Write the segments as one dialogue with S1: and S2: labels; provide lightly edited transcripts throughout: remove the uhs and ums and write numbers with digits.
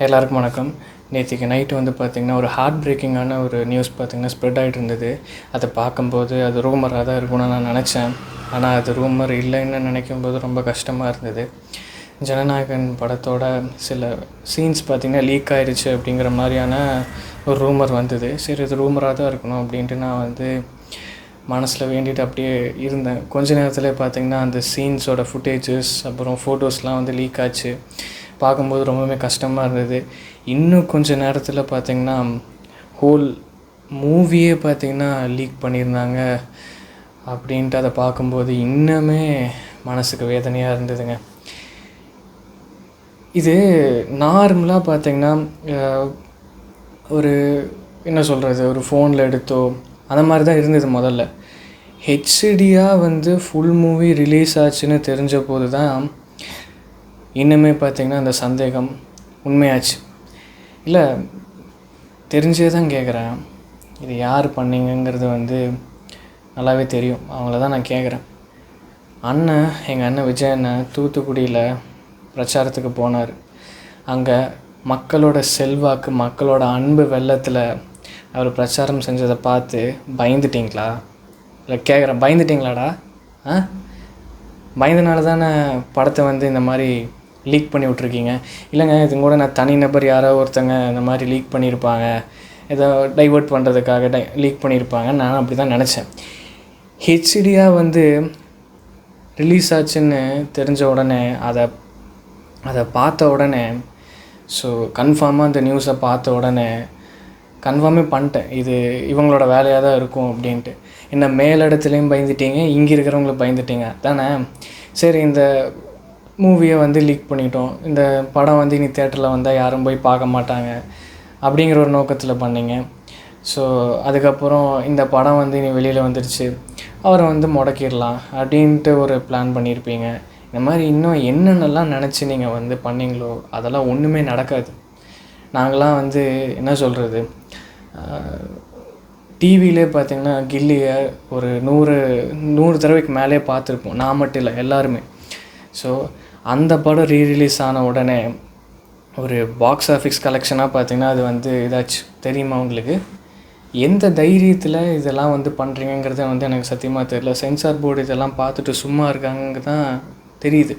S1: எல்லாருக்கும் வணக்கம். நேத்திக்கு நைட்டு வந்து பார்த்திங்கன்னா, ஒரு ஹார்ட் பிரேக்கிங்கான ஒரு நியூஸ் பார்த்திங்கன்னா ஸ்ப்ரெட் ஆகிட்டு இருந்தது. அதை பார்க்கும்போது அது ரூமராக தான் இருக்கும்னு நான் நினச்சேன். ஆனால் அது ரூமர் இல்லைன்னு நினைக்கும்போது ரொம்ப கஷ்டமாக இருந்தது. ஜனநாயகன் படத்தோட சில சீன்ஸ் பார்த்திங்கன்னா லீக் ஆயிடுச்சு அப்படிங்கிற மாதிரியான ஒரு ரூமர் வந்தது. சரி, இது ரூமராக தான் இருக்கணும் அப்படின்ட்டு நான் வந்து மனசில் வேண்டிட்டு அப்படியே இருந்தேன். கொஞ்ச நேரத்தில் பார்த்திங்கன்னா அந்த சீன்ஸோட ஃபுட்டேஜஸ் அப்புறம் ஃபோட்டோஸ்லாம் வந்து லீக் ஆச்சு. பார்க்கும்போது ரொம்பவே கஷ்டமாக இருந்தது. இன்னும் கொஞ்சம் நேரத்தில் பார்த்திங்கன்னா ஹோல் மூவியே பார்த்திங்கன்னா லீக் பண்ணியிருந்தாங்க அப்படின்ட்டு அதை பார்க்கும்போது இன்னுமே மனசுக்கு வேதனையாக இருந்ததுங்க. இது நார்மலாக பார்த்திங்கன்னா ஒரு என்ன சொல்கிறது, ஒரு ஃபோனில் எடுத்தோ அந்த மாதிரி தான் இருந்தது முதல்ல. ஹெச்டியாக வந்து ஃபுல் மூவி ரிலீஸ் ஆச்சுன்னு தெரிஞ்ச போது தான் இன்னுமே பார்த்திங்கன்னா அந்த சந்தேகம் உண்மையாச்சு. இல்லை, தெரிஞ்சே தான் கேட்குறேன். இது யார் பண்ணிங்கங்கிறது வந்து நல்லாவே தெரியும். அவங்கள தான் நான் கேட்குறேன். எங்கள் அண்ணன் விஜய் அண்ணன் தூத்துக்குடியில் பிரச்சாரத்துக்கு போனார். அங்கே மக்களோட செல்வாக்கு, மக்களோட அன்பு வெள்ளத்தில் அவர் பிரச்சாரம் செஞ்சதை பார்த்து பயந்துட்டிங்களா? இல்லை கேட்குறேன், பயந்துட்டிங்களாடா? பயந்தனால தானே படத்தை வந்து இந்த மாதிரி லீக் பண்ணி விட்ருக்கீங்க. இல்லைங்க, இது கூட நான் தனிநபர் யாரோ ஒருத்தங்க இந்த மாதிரி லீக் பண்ணியிருப்பாங்க, ஏதோ டைவர்ட் பண்ணுறதுக்காக லீக் பண்ணியிருப்பாங்க. நான் அப்படி தான் நினச்சேன். ஹெச்டியாக வந்து ரிலீஸ் ஆச்சுன்னு தெரிஞ்ச உடனே அதை பார்த்த உடனே, ஸோ கன்ஃபார்மாக அந்த நியூஸை பார்த்த உடனே கன்ஃபார்மே பண்ணிட்டேன், இது இவங்களோட வேலையாக தான் இருக்கும் அப்படின்ட்டு. என்ன மேலிடத்துலேயும் பயந்துட்டீங்க, இங்கே இருக்கிறவங்களுக்கு பயந்துட்டீங்க தானே. சரி, இந்த மூவியை வந்து லீக் பண்ணிட்டோம், இந்த படம் வந்து இனி தேட்டரில் வந்தால் யாரும் போய் பார்க்க மாட்டாங்க அப்படிங்கிற ஒரு நோக்கத்தில் பண்ணிங்க. ஸோ அதுக்கப்புறம் இந்த படம் வந்து இனி வெளியில் வந்துடுச்சு, அவரை வந்து முடக்கிடலாம் அப்படின்ட்டு ஒரு பிளான் பண்ணியிருப்பீங்க. இந்த மாதிரி இன்னும் என்னென்னலாம் நினச்சி நீங்கள் வந்து பண்ணிங்களோ அதெல்லாம் ஒன்றுமே நடக்காது. நாங்களாம் வந்து என்ன சொல்கிறது, டிவியிலே பார்த்திங்கன்னா கில்லியை ஒரு 100 தடவைக்கு மேலே பார்த்துருப்போம். நான் மட்டும் இல்லை, எல்லாருமே. ஸோ அந்த படம் ரீரிலீஸ் ஆன உடனே ஒரு பாக்ஸ் ஆஃபீஸ் கலெக்ஷனாக பார்த்திங்கன்னா அது வந்து இதாச்சு. தெரியுமா உங்களுக்கு? எந்த தைரியத்தில் இதெல்லாம் வந்து பண்ணுறீங்கிறத வந்து எனக்கு சத்தியமாக தெரியல. சென்சார் போர்டு இதெல்லாம் பார்த்துட்டு சும்மா இருக்காங்க தான் தெரியுது.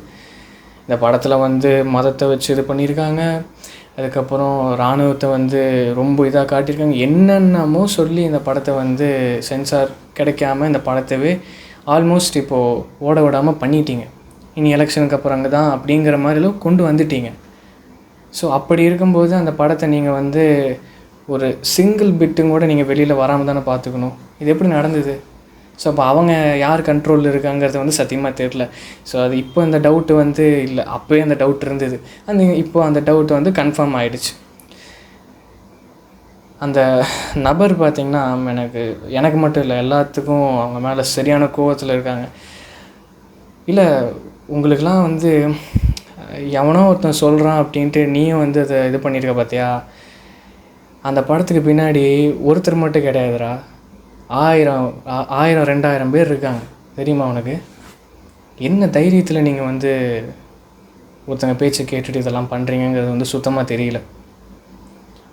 S1: இந்த படத்தில் வந்து மதத்தை வச்சு இது பண்ணியிருக்காங்க, அதுக்கப்புறம் இராணுவத்தை வந்து ரொம்ப இதாக காட்டியிருக்காங்க, என்னென்னமோ சொல்லி இந்த படத்தை வந்து சென்சார் கிடைக்காம இந்த படத்தவே ஆல்மோஸ்ட் இப்போது ஓட விடாமல் பண்ணிட்டீங்க. இனி எலெக்ஷனுக்கு அப்புறம் அங்கே தான் அப்படிங்கிற மாதிரிலாம் கொண்டு வந்துட்டீங்க. ஸோ அப்படி இருக்கும்போது அந்த படத்தை நீங்கள் வந்து ஒரு சிங்கிள் பிட்டும் கூட நீங்கள் வெளியில் வராமல் தானே பார்த்துக்கணும். இது எப்படி நடந்தது? ஸோ அப்போ அவங்க யார் கண்ட்ரோலில் இருக்காங்கிறது வந்து சத்தியமாக தெரியல. ஸோ அது இப்போ இந்த டவுட்டு வந்து இல்லை, அப்போயே அந்த டவுட் இருந்தது. இப்போ அந்த டவுட் வந்து கன்ஃபார்ம் ஆகிடுச்சு. அந்த நபர் பார்த்திங்கன்னா எனக்கு மட்டும் இல்லை, எல்லாத்துக்கும் அவங்க மேலே சரியான கோவத்தில் இருக்காங்க. இல்லை, உங்களுக்கெலாம் வந்து எவனோ ஒருத்தன் சொல்கிறான் அப்படின்ட்டு நீயும் வந்து அதை இது பண்ணியிருக்க பார்த்தியா? அந்த படத்துக்கு பின்னாடி ஒருத்தர் மட்டும் கிடையாதுடா, 1000 2000 பேர் இருக்காங்க. தெரியுமா உனக்கு? என்ன தைரியத்தில் நீங்கள் வந்து ஒருத்தங்க பேச்சை கேட்டுட்டு இதெல்லாம் பண்ணுறீங்கிறது வந்து சுத்தமாக தெரியல.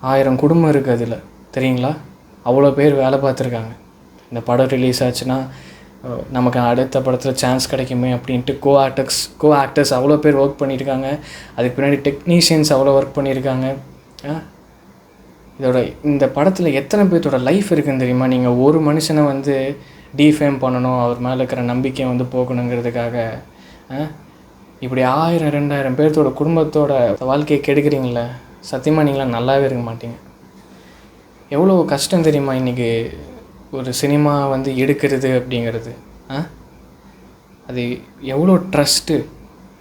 S1: 1000 குடும்பம் இருக்குது அதில், தெரியுங்களா? அவ்வளோ பேர் வேலை பார்த்துருக்காங்க. இந்த படம் ரிலீஸ் ஆச்சுன்னா நமக்கு அடுத்த படத்தில் சான்ஸ் கிடைக்குமே அப்படின்ட்டு கோ ஆக்டர்ஸ் அவ்வளோ பேர் ஒர்க் பண்ணியிருக்காங்க. அதுக்கு பின்னாடி டெக்னீஷியன்ஸ் அவ்வளோ ஒர்க் பண்ணியிருக்காங்க. இந்த படத்தில் எத்தனை பேர்த்தோட லைஃப் இருக்குதுன்னு தெரியுமா? நீங்கள் ஒரு மனுஷனை வந்து டீஃபேம் பண்ணணும், அவர் மேலே இருக்கிற நம்பிக்கையை வந்து போகணுங்கிறதுக்காக இப்படி 1000 2000 பேர்த்தோட குடும்பத்தோட வாழ்க்கையை கெடுக்கிறீங்களே. சத்தியமாக நீங்களாம் நல்லாவே இருக்க மாட்டீங்க. எவ்வளோ கஷ்டம் தெரியுமா இன்றைக்கி ஒரு சினிமா வந்து எடுக்கிறது அப்படிங்கிறது. அது எவ்வளோ ட்ரஸ்ட்டு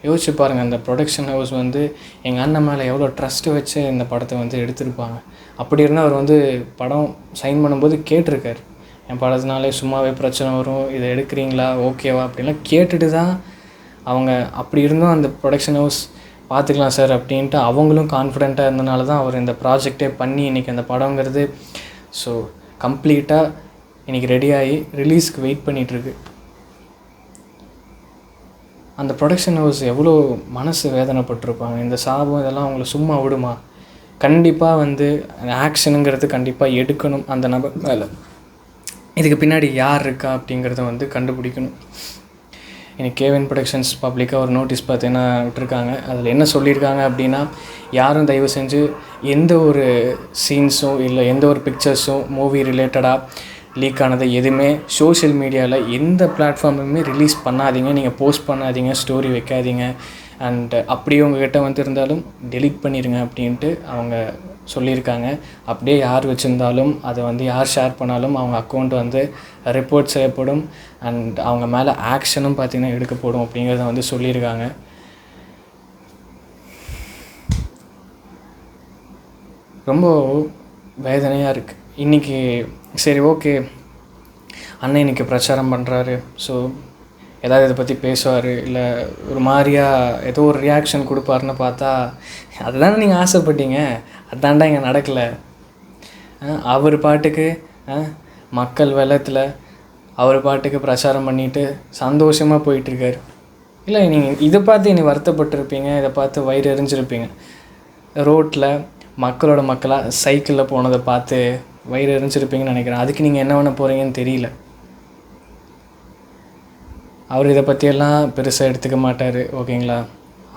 S1: யோசிச்சு பாருங்கள். அந்த ப்ரொடக்ஷன் ஹவுஸ் வந்து எங்கள் அண்ணன் மேலே எவ்வளோ ட்ரஸ்ட்டு வச்சு இந்த படத்தை வந்து எடுத்திருப்பாங்க. அப்படி இருந்தால் அவர் வந்து படம் சைன் பண்ணும்போது கேட்டிருக்கார், என் படத்தினாலே சும்மாவே பிரச்சனை வரும், இதை எடுக்கிறீங்களா, ஓகேவா அப்படின்லாம் கேட்டுட்டு தான் அவங்க. அப்படி இருந்தும் அந்த ப்ரொடக்ஷன் ஹவுஸ் பார்த்துக்கலாம் சார் அப்படின்ட்டு அவங்களும் கான்ஃபிடெண்ட்டாக இருந்தனால தான் அவர் இந்த ப்ராஜெக்டே பண்ணி இன்றைக்கி அந்த படங்கிறது ஸோ கம்ப்ளீட்டாக இன்றைக்கி ரெடியாகி ரிலீஸ்க்கு வெயிட் பண்ணிகிட்ருக்கு. அந்த ப்ரொடக்ஷன் ஹவுஸ் எவ்வளோ மனசு வேதனைப்பட்டிருப்பாங்க. இந்த சாபம் இதெல்லாம் அவங்கள சும்மா விடுமா? கண்டிப்பாக வந்து ஆக்ஷனுங்கிறது கண்டிப்பாக எடுக்கணும் அந்த நபர் மேலே. இதுக்கு பின்னாடி யார் இருக்கா அப்படிங்கிறத வந்து கண்டுபிடிக்கணும். இன்னைக்கு கேவின் ப்ரொடக்ஷன்ஸ் பப்ளிக்காக ஒரு நோட்டீஸ் பார்த்தீங்கன்னா விட்டுருக்காங்க. அதில் என்ன சொல்லியிருக்காங்க அப்படின்னா, யாரும் தயவு செஞ்சு எந்த ஒரு சீன்ஸும் இல்லை எந்த ஒரு பிக்சர்ஸும் மூவி ரிலேட்டடாக லீக் ஆனது எதுவுமே சோஷியல் மீடியாவில் எந்த பிளாட்ஃபார்முமே ரிலீஸ் பண்ணாதீங்க, நீங்கள் போஸ்ட் பண்ணாதீங்க, ஸ்டோரி வைக்காதீங்க, அண்ட் அப்படியே உங்கள்கிட்ட வந்து இருந்தாலும் டெலீட் பண்ணிடுங்க அப்படின்ட்டு அவங்க சொல்லியிருக்காங்க. அப்படியே யார் வச்சுருந்தாலும் அதை வந்து யார் ஷேர் பண்ணாலும் அவங்க அக்கௌண்ட் வந்து ரிப்போர்ட் செய்யப்படும் அண்ட் அவங்க மேலே ஆக்ஷனும் பார்த்திங்கன்னா எடுக்கப்படும் அப்படிங்கிறத வந்து சொல்லியிருக்காங்க. ரொம்ப வேதனையாக இருக்குது இன்றைக்கி. சரி, ஓகே, அண்ணன் இன்றைக்கி பிரச்சாரம் பண்ணுறாரு, ஸோ ஏதாவது இதை பற்றி பேசுவார், இல்லை ஒரு மாதிரியாக ஏதோ ஒரு ரியாக்ஷன் கொடுப்பாருன்னு பார்த்தா அதுதானே நீங்கள் ஆசைப்பட்டீங்க, அதாண்டா இங்கே நடக்கலை. அவர் பாட்டுக்கு மக்கள் வெள்ளத்தில் அவர் பாட்டுக்கு பிரச்சாரம் பண்ணிவிட்டு சந்தோஷமாக போயிட்டுருக்காரு. இல்லை, நீங்கள் இதை பார்த்து இனி வருத்தப்பட்டிருப்பீங்க, இதை பார்த்து வயிறு எரிஞ்சிருப்பீங்க. ரோட்டில் மக்களோட மக்களாக சைக்கிளில் போனதை பார்த்து வயிறு எரிஞ்சிருப்பீங்கன்னு நினைக்கிறேன். அதுக்கு நீங்கள் என்ன பண்ண போகிறீங்கன்னு தெரியல. அவர் இதை பற்றியெல்லாம் பெருசாக எடுத்துக்க மாட்டார், ஓகேங்களா?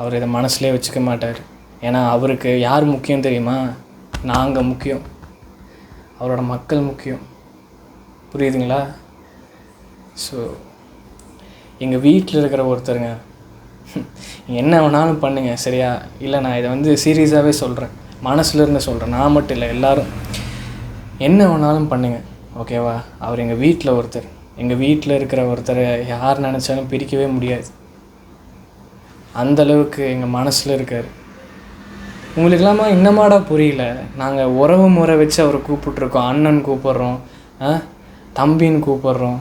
S1: அவர் இதை மனசுலேயே வச்சுக்க மாட்டார். ஏன்னா அவருக்கு யார் முக்கியம் தெரியுமா? நாங்கள் முக்கியம், அவரோட மக்கள் முக்கியம். புரியுதுங்களா? ஸோ எங்கள் வீட்டில் இருக்கிற ஒருத்தருங்க, என்ன வேணாலும் பண்ணுங்கள், சரியா? இல்லை, நான் இதை வந்து சீரியஸாகவே சொல்கிறேன், மனசுலேருந்து சொல்கிறேன், நான் மட்டும் இல்லை, எல்லோரும் என்ன வேணாலும் பண்ணுங்கள், ஓகேவா? அவர் எங்கள் வீட்டில் ஒருத்தர், எங்கள் வீட்டில் இருக்கிற ஒருத்தரை யார் நினச்சாலும் பிரிக்கவே முடியாது. அந்தளவுக்கு எங்கள் மனசில் இருக்கார். உங்களுக்கெல்லாமா இன்னமாடா புரியல? நாங்கள் உறவு முறை வச்சு அவரை கூப்பிட்ருக்கோம், அண்ணன் கூப்பிட்றோம், தம்பின்னு கூப்பிட்றோம்,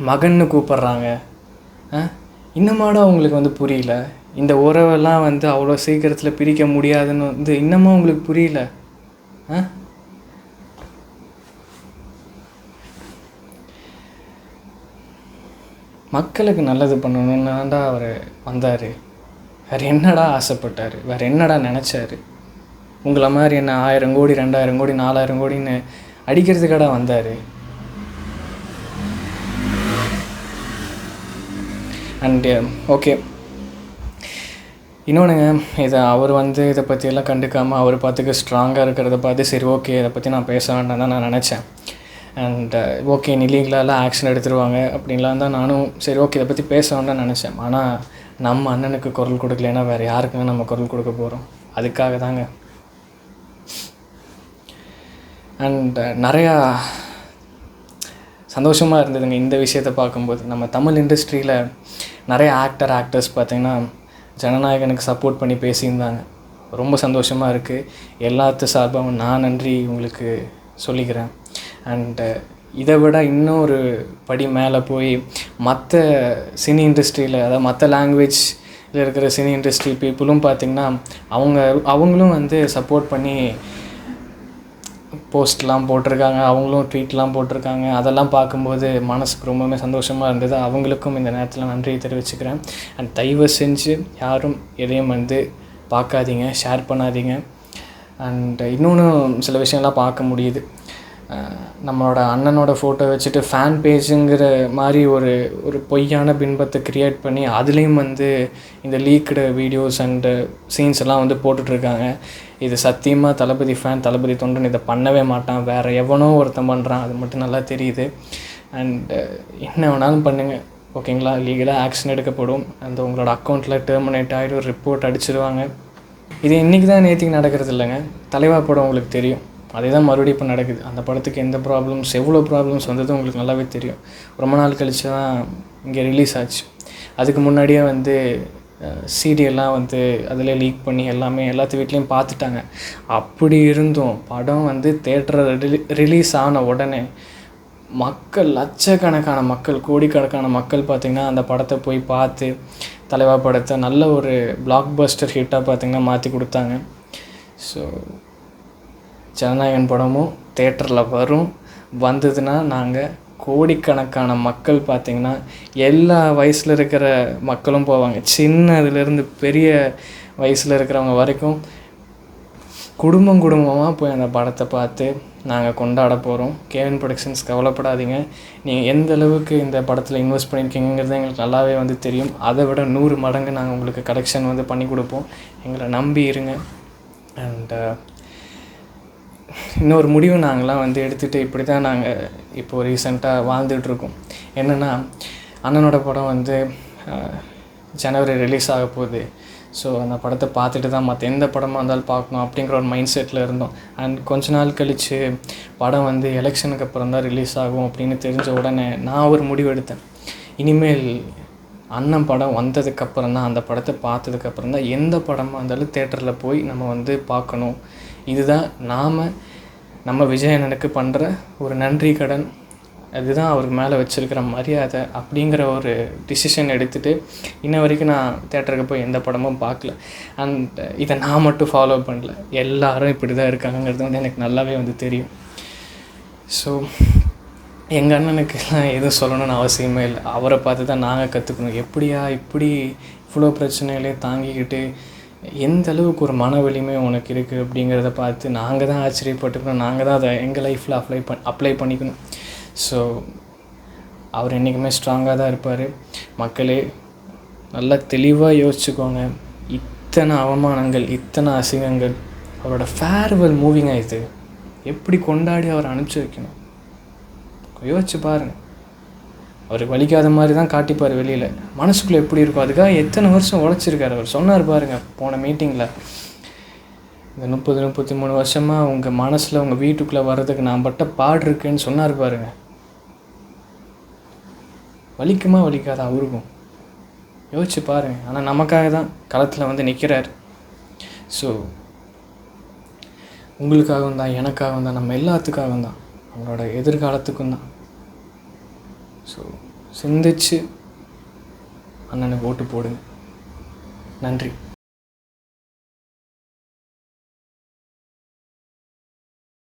S1: மகன்னு கூப்பிட்றாங்க. இன்னமாடா உங்களுக்கு வந்து புரியல? இந்த உறவெல்லாம் வந்து அவ்வளோ சீக்கிரத்தில் பிரிக்க முடியாதுன்னு வந்து இன்னமா உங்களுக்கு புரியல? மக்களுக்கு நல்லது பண்ணணுன்னு தான்டா அவர் வந்தார். வேறு என்னடா ஆசைப்பட்டார்? வேறு என்னடா நினச்சார்? உங்களை மாதிரி என்ன 1000 கோடி 2000 கோடி 4000 கோடின்னு அடிக்கிறதுக்கடா வந்தார்? அண்டு ஓகே, இன்னொன்றுங்க, இதை அவர் வந்து இதை பற்றியெல்லாம் கண்டுக்காமல் அவர் பார்த்துக்கு ஸ்ட்ராங்காக இருக்கிறத பார்த்து சரி ஓகே இதை பற்றி நான் பேச வேண்டாம் தான் நான் நினச்சேன். அண்ட் ஓகே, இல்லீகலாலாம் ஆக்ஷன் எடுத்துருவாங்க அப்படின்லாம் தான் நானும் சரி ஓகே இதை பற்றி பேச வேண்டாம்னு நினச்சேன். ஆனால் நம்ம அண்ணனுக்கு குரல் கொடுக்கலைன்னா வேறு யாருக்குங்க நம்ம குரல் கொடுக்க போகிறோம்? அதுக்காக தாங்க. அண்ட் நிறையா சந்தோஷமாக இருந்ததுங்க இந்த விஷயத்தை பார்க்கும்போது. நம்ம தமிழ் இண்டஸ்ட்ரியில் நிறைய ஆக்டர்ஸ் பார்த்திங்கன்னா ஜனநாயகனுக்கு சப்போர்ட் பண்ணி பேசியிருந்தாங்க. ரொம்ப சந்தோஷமாக இருக்குது. எல்லாத்து சார்பாகவும் நான் நன்றி உங்களுக்கு சொல்லிக்கிறேன். அண்டு இதை விட இன்னொரு படி மேலே போய் மற்ற சினி இண்டஸ்ட்ரியில், அதாவது மற்ற லாங்குவேஜில் இருக்கிற சினி இண்டஸ்ட்ரி பீப்புளும் பார்த்திங்கன்னா அவங்களும் வந்து சப்போர்ட் பண்ணி போஸ்ட்லாம் போட்டிருக்காங்க, அவங்களும் ட்வீட்லாம் போட்டிருக்காங்க. அதெல்லாம் பார்க்கும்போது மனசுக்கு ரொம்பவுமே சந்தோஷமாக இருந்தது. அவங்களுக்கும் இந்த நேரத்தில் நன்றியை தெரிவிச்சுக்கிறேன். அண்ட் தயவு செஞ்சு யாரும் எதையும் வந்து பார்க்காதீங்க, ஷேர் பண்ணாதீங்க. அண்ட் இன்னொன்று சில விஷயம்லாம் பார்க்க முடியுது. நம்மளோட அண்ணனோட ஃபோட்டோ வச்சுட்டு ஃபேன் பேஜுங்கிற மாதிரி ஒரு பொய்யான பின்பத்தை க்ரியேட் பண்ணி அதுலேயும் வந்து இந்த லீக்டு வீடியோஸ் அண்டு சீன்ஸ் எல்லாம் வந்து போட்டுட்ருக்காங்க. இது சத்தியமாக தளபதி ஃபேன், தளபதி தொண்டன் இதை பண்ணவே மாட்டான், வேறு எவனோ ஒருத்தன் பண்ணுறான், அது மட்டும் நல்லா தெரியுது. அண்டு என்ன வேணாலும் பண்ணுங்கள், ஓகேங்களா? லீகலாக ஆக்ஷன் எடுக்கப்படும். அந்த உங்களோட அக்கௌண்ட்டில் டெர்மினேட் ஆகிடும், ரிப்போர்ட் அடிச்சிடுவாங்க. இது இன்றைக்கி தான் நேற்றுக்கு நடக்கிறது இல்லைங்க. தலைவா படம் உங்களுக்கு தெரியும், அதே தான் மறுபடியும் இப்போ நடக்குது. அந்த படத்துக்கு எந்த ப்ராப்ளம்ஸ், எவ்வளோ ப்ராப்ளம்ஸ் வந்தது உங்களுக்கு நல்லாவே தெரியும். ரொம்ப நாள் கழித்து தான் இங்கே ரிலீஸ் ஆச்சு. அதுக்கு முன்னாடியே வந்து சீரியல்லாம் வந்து அதில் லீக் பண்ணி எல்லாத்து வீட்லேயும் பார்த்துட்டாங்க. அப்படி இருந்தும் படம் வந்து தேட்டரில் ரிலீஸ் ஆன உடனே மக்கள், லட்சக்கணக்கான மக்கள், கோடிக்கணக்கான மக்கள் பார்த்திங்கன்னா அந்த படத்தை போய் பார்த்து தலைவா படத்தை நல்ல ஒரு பிளாக் பஸ்டர் ஹிட்டாக பார்த்திங்கன்னா மாற்றி கொடுத்தாங்க. ஸோ ஜனநாயகன் படமும் தேட்டரில் வந்ததுன்னா நாங்கள் கோடிக்கணக்கான மக்கள் பார்த்திங்கன்னா எல்லா வயசில் இருக்கிற மக்களும் போவாங்க. சின்னதுலேருந்து பெரிய வயசில் இருக்கிறவங்க வரைக்கும் குடும்பம் குடும்பமாக போய் அந்த படத்தை பார்த்து நாங்கள் கொண்டாட போகிறோம். கேவின் ப்ரொடக்ஷன்ஸ் கவலைப்படாதீங்க, நீங்கள் எந்த அளவுக்கு இந்த படத்தில் இன்வெஸ்ட் பண்ணியிருக்கீங்கிறது எங்களுக்கு நல்லாவே வந்து தெரியும். அதை விட 100 மடங்கு நாங்கள் உங்களுக்கு கலெக்ஷன் வந்து பண்ணி கொடுப்போம். எங்களை நம்பி இருங்க. அண்ட் இன்னொரு முடிவு நாங்களாம் வந்து எடுத்துகிட்டு இப்படி தான் நாங்கள் இப்போது ரீசெண்டாக வாழ்ந்துகிட்ருக்கோம். என்னென்னா, அண்ணனோட படம் வந்து ஜனவரி ரிலீஸ் ஆக போகுது. ஸோ அந்த படத்தை பார்த்துட்டு தான் மற்ற எந்த படமாக இருந்தாலும் பார்க்கணும் அப்படிங்கிற ஒரு மைண்ட் செட்டில் இருந்தோம். அண்ட் கொஞ்ச நாள் கழித்து படம் வந்து எலெக்ஷனுக்கு அப்புறம் தான் ரிலீஸ் ஆகும் அப்படின்னு தெரிஞ்ச உடனே நான் ஒரு முடிவு எடுத்தேன். இனிமேல் அண்ணன் படம் வந்ததுக்கப்புறம் தான், அந்த படத்தை பார்த்ததுக்கப்புறம் தான் எந்த படமாக இருந்தாலும் தேட்டரில் போய் நம்ம வந்து பார்க்கணும். இதுதான் நம்ம விஜய் அண்ணனுக்கு பண்ணுற ஒரு நன்றி கடன், அதுதான் அவருக்கு மேலே வச்சுருக்கிற மரியாதை அப்படிங்கிற ஒரு டிசிஷன் எடுத்துகிட்டு இன்ன வரைக்கும் நான் தேட்டருக்கு போய் எந்த படமும் பார்க்கல. அண்ட் இதை நான் மட்டும் ஃபாலோ பண்ணல, எல்லோரும் இப்படி தான் இருக்காங்கிறது வந்து எனக்கு நல்லாவே வந்து தெரியும். ஸோ எங்கள் அண்ணனுக்குலாம் எதுவும் சொல்லணும்னு அவசியமே இல்லை. அவரை பார்த்து தான் நாங்கள் கற்றுக்கணும். இப்படி இவ்வளோ பிரச்சனைகளே தாங்கிக்கிட்டு எந்த அளவுக்கு ஒரு மன வலிமை உனக்கு இருக்குது அப்படிங்கிறத பார்த்து நாங்கள் தான் ஆச்சரியப்பட்டுக்கணும். நாங்கள் தான் அதை எங்கள் லைஃப்பில் அப்ளை பண்ணிக்கணும். ஸோ அவர் என்றைக்குமே ஸ்ட்ராங்காக தான் இருப்பார். மக்களே நல்லா தெளிவாக யோசிச்சுக்கோங்க. இத்தனை அவமானங்கள், இத்தனை அசிங்கங்கள், அவரோட ஃபேர்வெல் மூவிங்க இது. எப்படி கொண்டாடி அவரை அனுப்பிச்சி வைக்கணும் யோசிச்சு பாருங்கள். அவருக்கு வலிக்காத மாதிரி தான் காட்டிப்பார் வெளியில், மனசுக்குள்ளே எப்படி இருக்கும். அதுக்காக எத்தனை வருஷம் உழைச்சிருக்காரு. அவர் சொன்னார் பாருங்கள் போன மீட்டிங்கில், இந்த 30-33 வருஷமாக உங்கள் மனசில் உங்கள் வீட்டுக்குள்ளே வர்றதுக்கு நான் பட்ட பாடுருக்கேன்னு சொன்னார் பாருங்கள். வலிக்குமா வலிக்காதா அவருக்கும்? யோசிச்சு பாருங்கள். ஆனால் நமக்காக தான் களத்தில் வந்து நிற்கிறார். ஸோ உங்களுக்காகவும் தான், எனக்காகவும் தான், நம்ம எல்லாத்துக்காகவும் தான், நம்மளோட எதிர்காலத்துக்கும் தான். ஸோ சிந்திச்சு அண்ணனுக்கு ஓட்டு போடுங்க. நன்றி.